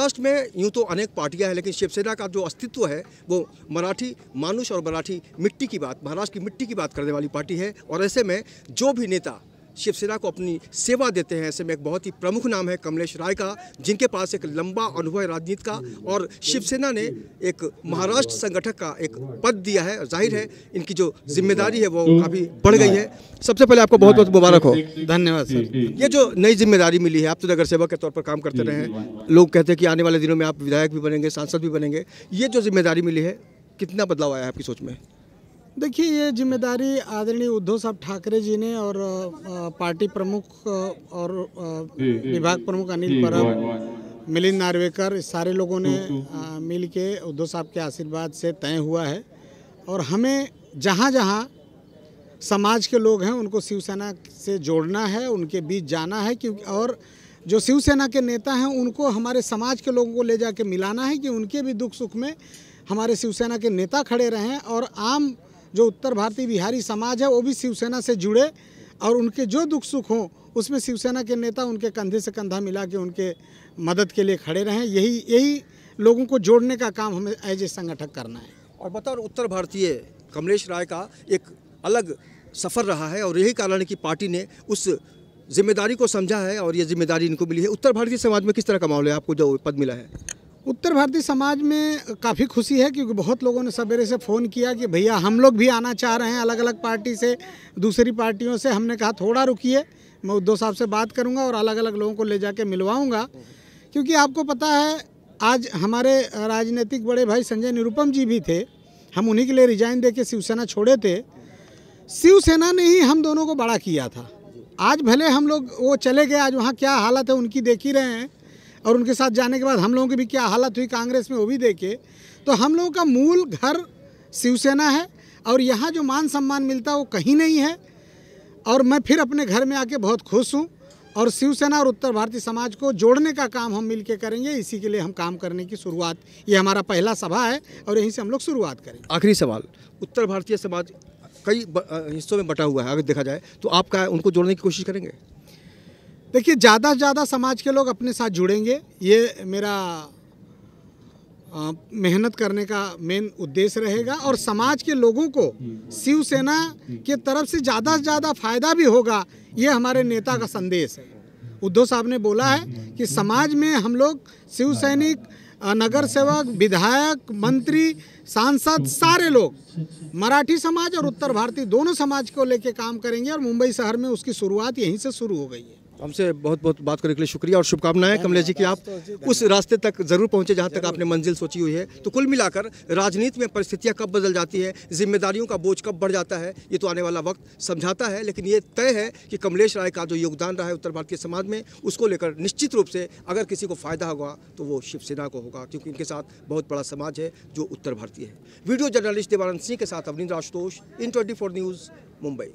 महाराष्ट्र में यूँ तो अनेक पार्टियां हैं, लेकिन शिवसेना का जो अस्तित्व है वो मराठी मानुष और मराठी मिट्टी की बात, महाराष्ट्र की मिट्टी की बात करने वाली पार्टी है। और ऐसे में जो भी नेता शिवसेना को अपनी सेवा देते हैं, ऐसे में एक बहुत ही प्रमुख नाम है कमलेश राय का, जिनके पास एक लंबा अनुभव है राजनीति का, और शिवसेना ने एक महाराष्ट्र संगठक का एक पद दिया है। जाहिर है इनकी जो जिम्मेदारी है वो काफ़ी बढ़ गई है। सबसे पहले आपको बहुत बहुत मुबारक हो। धन्यवाद सर। ये जो नई जिम्मेदारी मिली है, आप तो नगर सेवक के तौर पर काम करते रहे हैं, लोग कहते हैं कि आने वाले दिनों में आप विधायक भी बनेंगे, सांसद भी बनेंगे। ये जो जिम्मेदारी मिली है, कितना बदलाव आया है आपकी सोच में? देखिए, ये जिम्मेदारी आदरणीय उद्धव साहब ठाकरे जी ने और पार्टी प्रमुख और विभाग प्रमुख अनिल परब, मिलिंद नार्वेकर, इस सारे लोगों ने मिल के उद्धव साहब के आशीर्वाद से तय हुआ है। और हमें जहाँ जहाँ समाज के लोग हैं उनको शिवसेना से जोड़ना है, उनके बीच जाना है, क्योंकि और जो शिवसेना के नेता हैं उनको हमारे समाज के लोगों को ले जाके मिलाना है कि उनके भी दुख सुख में हमारे शिवसेना के नेता खड़े रहें, और आम जो उत्तर भारतीय बिहारी समाज है वो भी शिवसेना से जुड़े, और उनके जो दुख सुख हों उसमें शिवसेना के नेता उनके कंधे से कंधा मिला के उनके मदद के लिए खड़े रहें। यही लोगों को जोड़ने का काम हमें एज ए संगठक करना है। और बतौर उत्तर भारतीय कमलेश राय का एक अलग सफ़र रहा है, और यही कारण है कि पार्टी ने उस जिम्मेदारी को समझा है और ये जिम्मेदारी इनको मिली है। उत्तर भारतीय समाज में किस तरह का माहौल है आपको जो पद मिला है? उत्तर भारतीय समाज में काफ़ी खुशी है, क्योंकि बहुत लोगों ने सवेरे से फ़ोन किया कि भैया हम लोग भी आना चाह रहे हैं, अलग अलग पार्टी से, दूसरी पार्टियों से। हमने कहा थोड़ा रुकिए, मैं उद्धव साहब से बात करूंगा और अलग अलग लोगों को ले जाके मिलवाऊंगा। क्योंकि आपको पता है आज हमारे राजनीतिक बड़े भाई संजय निरुपम जी भी थे, हम उन्हीं के लिए रिजाइन दे के शिवसेना छोड़े थे। शिवसेना ने ही हम दोनों को बड़ा किया था। आज भले हम लोग वो चले गए, आज वहाँ क्या हालत है उनकी देख ही रहे हैं, और उनके साथ जाने के बाद हम लोगों की भी क्या हालत हुई कांग्रेस में वो भी देखे। तो हम लोगों का मूल घर शिवसेना है, और यहाँ जो मान सम्मान मिलता है वो कहीं नहीं है। और मैं फिर अपने घर में आके बहुत खुश हूँ, और शिवसेना और उत्तर भारतीय समाज को जोड़ने का काम हम मिलके करेंगे। इसी के लिए हम काम करने की शुरुआत, ये हमारा पहला सभा है और यहीं से हम लोग शुरुआत करेंगे। आखिरी सवाल, उत्तर भारतीय समाज कई हिस्सों में बटा हुआ है, अगर देखा जाए तो आप क्या उनको जोड़ने की कोशिश करेंगे? देखिए, ज़्यादा से ज़्यादा समाज के लोग अपने साथ जुड़ेंगे, ये मेरा मेहनत करने का मेन उद्देश्य रहेगा। और समाज के लोगों को शिवसेना के तरफ से ज़्यादा फ़ायदा भी होगा, ये हमारे नेता का संदेश है। उद्धव साहब ने बोला है कि समाज में हम लोग शिव सैनिक, नगर सेवक, विधायक, मंत्री, सांसद, सारे लोग मराठी समाज और उत्तर भारतीय दोनों समाज को लेके काम करेंगे, और मुंबई शहर में उसकी शुरुआत यहीं से शुरू हो गई है। हमसे बहुत बहुत बात करने के लिए शुक्रिया और शुभकामनाएं कमलेश जी कि आप उस रास्ते तक ज़रूर पहुंचे जहां तक आपने मंजिल सोची हुई है। तो कुल मिलाकर राजनीति में परिस्थितियां कब बदल जाती है, जिम्मेदारियों का बोझ कब बढ़ जाता है, ये तो आने वाला वक्त समझाता है। लेकिन ये तय है कि कमलेश राय का जो योगदान रहा है उत्तर भारतीय समाज में, उसको लेकर निश्चित रूप से अगर किसी को फ़ायदा होगा तो वो शिवसेना को होगा, क्योंकि इनके साथ बहुत बड़ा समाज है जो उत्तर भारतीय है। वीडियो जर्नलिस्ट देवानंद सिंह के साथ अवनींद्र आशुतोष, इन 24 न्यूज़, मुंबई।